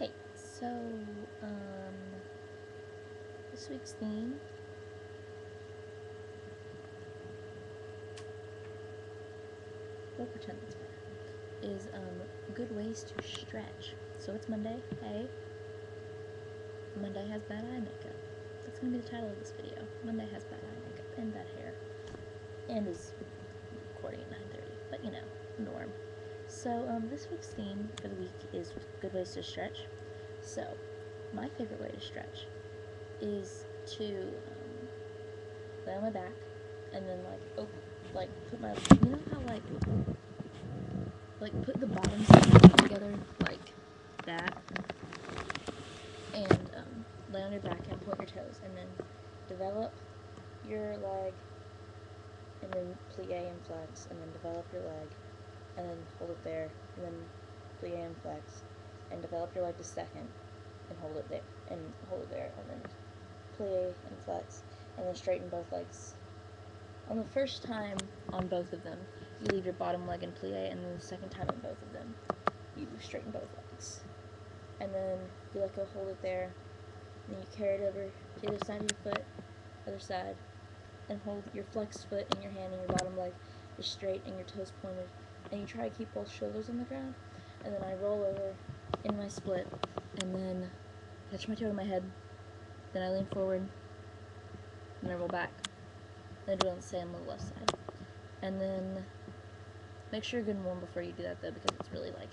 Hey, so, this week's theme we'll pretend it's bad, is, good ways to stretch. So it's Monday, hey, Monday has bad eye makeup. That's gonna be the title of this video. Monday has bad eye makeup and bad hair. And is recording at 9:30, but you know, norm. So, this week's theme for the week is good ways to stretch. So, my favorite way to stretch is to lay on my back and then put my, you know how put the bottoms of your feet together like that, and lay on your back and point your toes, and then develop your leg, and then plie and flex, and then develop your leg, and then hold it there, and then plie and flex, and develop your leg to second, and hold it there, and then plie and flex, and then straighten both legs. On the first time on both of them, you leave your bottom leg in plie, and then the second time on both of them, you straighten both legs. And then you let go, hold it there, and you carry it over to the other side of your foot, other side, and hold your flexed foot in your hand, and your bottom leg is straight, and your toes pointed, and you try to keep both shoulders on the ground, and then I roll over in my split, and then touch my toe to my head, then I lean forward, and I roll back. Then do it on the same on the left side. And then make sure you're good and warm before you do that, though, because it's really like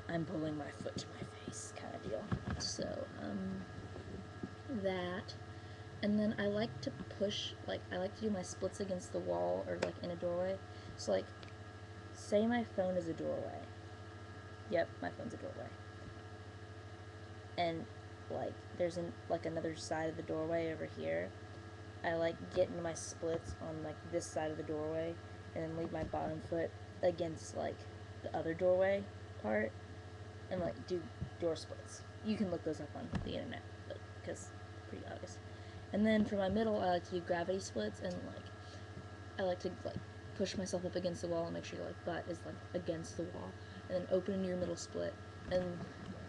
I'm pulling my foot to my face kind of deal. So, that. And then I like to push, I like to do my splits against the wall or in a doorway. So, say my phone is a doorway. Yep, my phone's a doorway. And, there's another side of the doorway over here. I get into my splits on this side of the doorway, and then leave my bottom foot against the other doorway part, and do door splits. You can look those up on the internet, because it's pretty obvious. And then for my middle, I like to do gravity splits, and I like to push myself up against the wall and make sure your butt is against the wall, and then open into your middle split, and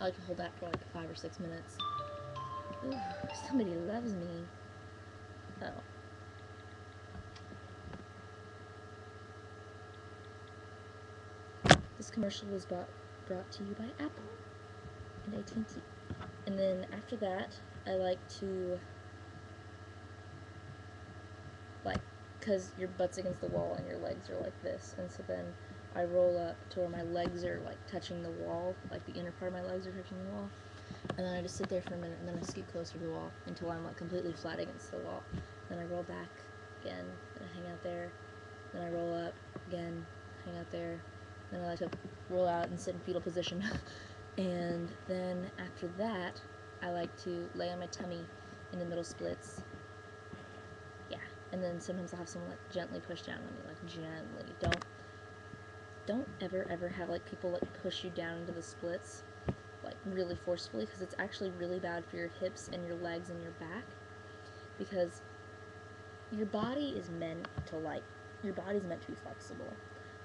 I like to hold that for 5 or 6 minutes. Ooh, somebody loves me. Oh. This commercial was brought to you by Apple and AT&T. And then after that, I like to, because your butt's against the wall and your legs are like this, and so then I roll up to where my legs are touching the wall, the inner part of my legs are touching the wall, and then I just sit there for a minute, and then I scoot closer to the wall until I'm completely flat against the wall. Then I roll back again, and I hang out there. Then I roll up again, hang out there. Then I like to roll out and sit in fetal position. And then after that, I like to lay on my tummy in the middle splits. Yeah, and then sometimes I'll have someone gently push down on me, gently. Don't ever have people push you down into the splits really forcefully, because it's actually really bad for your hips and your legs and your back, because your body is meant to your body's meant to be flexible,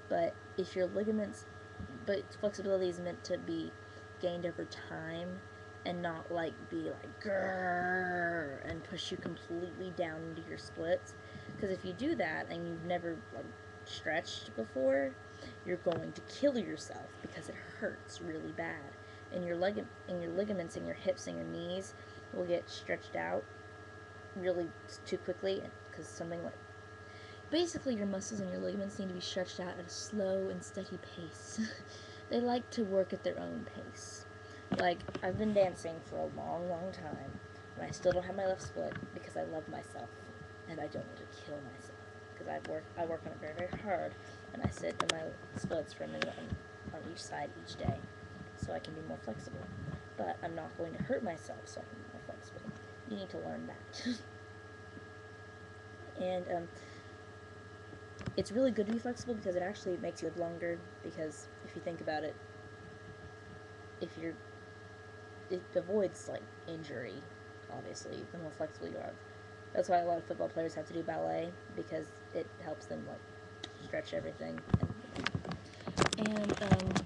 but if your ligaments, but flexibility is meant to be gained over time and not be grrr and push you completely down into your splits, because if you do that and you've never stretched before, you're going to kill yourself because it hurts really bad. And your ligaments in your hips and your knees will get stretched out really too quickly, because basically your muscles and your ligaments need to be stretched out at a slow and steady pace. They like to work at their own pace. I've been dancing for a long, long time, and I still don't have my left split because I love myself, and I don't want to kill myself, because I work on it very, very hard, and I sit in my splits for a minute on each side each day, so I can be more flexible. But I'm not going to hurt myself so I can be more flexible. You need to learn that. And it's really good to be flexible, because it actually makes you live longer, because if you think about it, it avoids injury, obviously, the more flexible you are. That's why a lot of football players have to do ballet, because it helps them stretch everything. And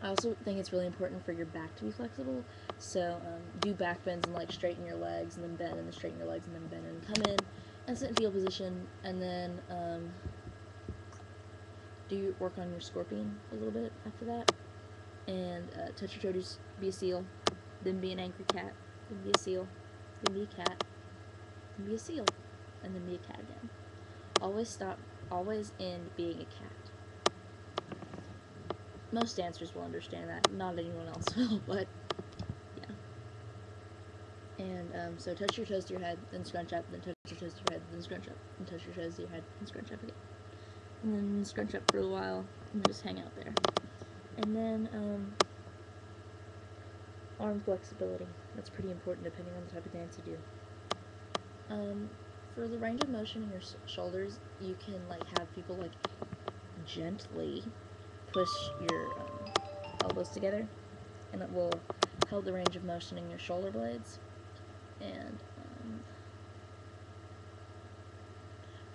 I also think it's really important for your back to be flexible. So do back bends and like straighten your legs and then bend and then straighten your legs and then bend and come in and sit in fetal position, and then do work on your scorpion a little bit after that, and touch your toes, be a seal, then be an angry cat, then be a seal, then be a cat, then be a seal, and then be a cat again. Always end being a cat. Most dancers will understand that, not anyone else will, but yeah. And so touch your toes to your head, then scrunch up, then touch your toes to your head, then scrunch up, and touch your toes to your head, and scrunch up again. And then scrunch up for a while, and then just hang out there. And then arm flexibility. That's pretty important depending on the type of dance you do. For the range of motion in your shoulders, you can like have people like gently push your elbows together, and it will help the range of motion in your shoulder blades. And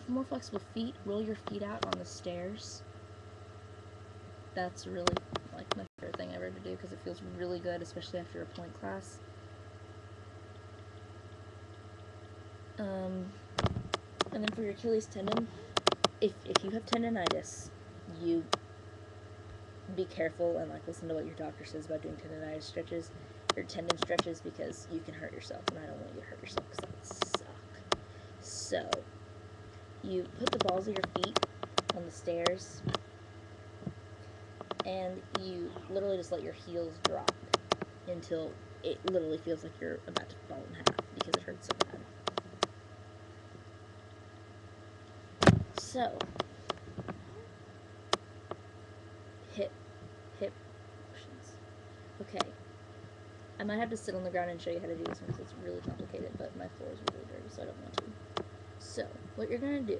for more flexible feet, roll your feet out on the stairs. That's really like my favorite thing ever to do because it feels really good, especially after a point class. And then for your Achilles tendon, if you have tendonitis, you be careful and like listen to what your doctor says about doing tendonitis stretches or tendon stretches, because you can hurt yourself, and I don't want you to hurt yourself because that would suck. So you put the balls of your feet on the stairs, and you literally just let your heels drop until it literally feels like you're about to fall in half because it hurts so bad. So hip motions. Okay, I might have to sit on the ground and show you how to do this one because it's really complicated, but my floor is really dirty, so I don't want to. So what you're going to do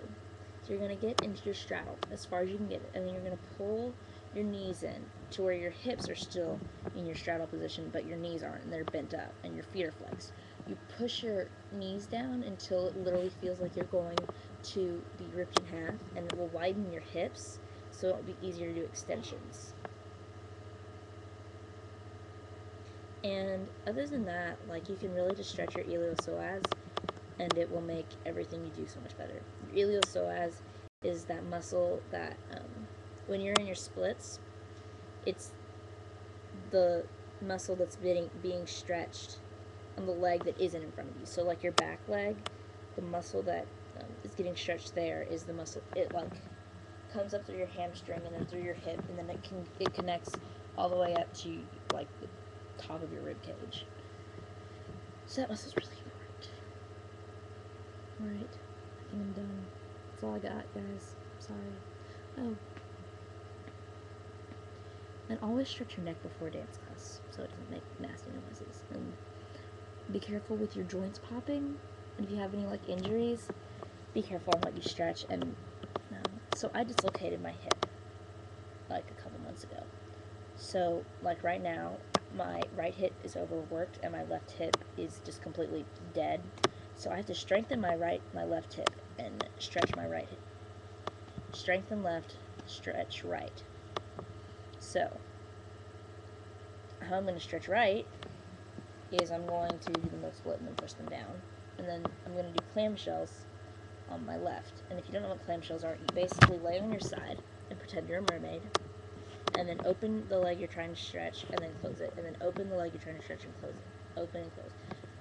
is you're going to get into your straddle as far as you can get it, and then you're going to pull your knees in to where your hips are still in your straddle position, but your knees aren't, and they're bent up, and your feet are flexed. You push your knees down until it literally feels like you're going to be ripped in half, and it will widen your hips, so it'll be easier to do extensions. And other than that, like, you can really just stretch your iliopsoas, and it will make everything you do so much better. Your iliopsoas is that muscle that, when you're in your splits, it's the muscle that's being stretched on the leg that isn't in front of you. So, like, your back leg, the muscle that is getting stretched there is the muscle, it, like, comes up through your hamstring and then through your hip, and then it connects all the way up to, like, the top of your rib cage. So that muscle's really important. Alright, I think I'm done. That's all I got, guys. Sorry. Oh. And always stretch your neck before dance class so it doesn't make nasty noises. And be careful with your joints popping. And if you have any, like, injuries, be careful on what you stretch. And so I dislocated my hip, like, a couple months ago. So, like, right now, my right hip is overworked and my left hip is just completely dead. So I have to strengthen my left hip and stretch my right hip. Strengthen left, stretch right. So how I'm going to stretch right is I'm going to do the middle split and then push them down. And then I'm going to do clamshells on my left. And if you don't know what clamshells are, you basically lay on your side and pretend you're a mermaid. And then open the leg you're trying to stretch and then close it. And then open the leg you're trying to stretch and close it. Open and close.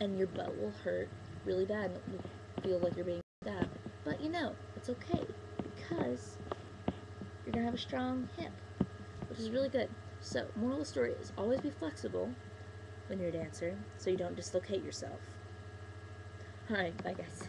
And your butt will hurt really bad and you'll feel like you're being stabbed. But you know, it's okay because you're going to have a strong hip, which is really good. So, moral of the story is always be flexible when you're a dancer so you don't dislocate yourself. Alright, bye guys.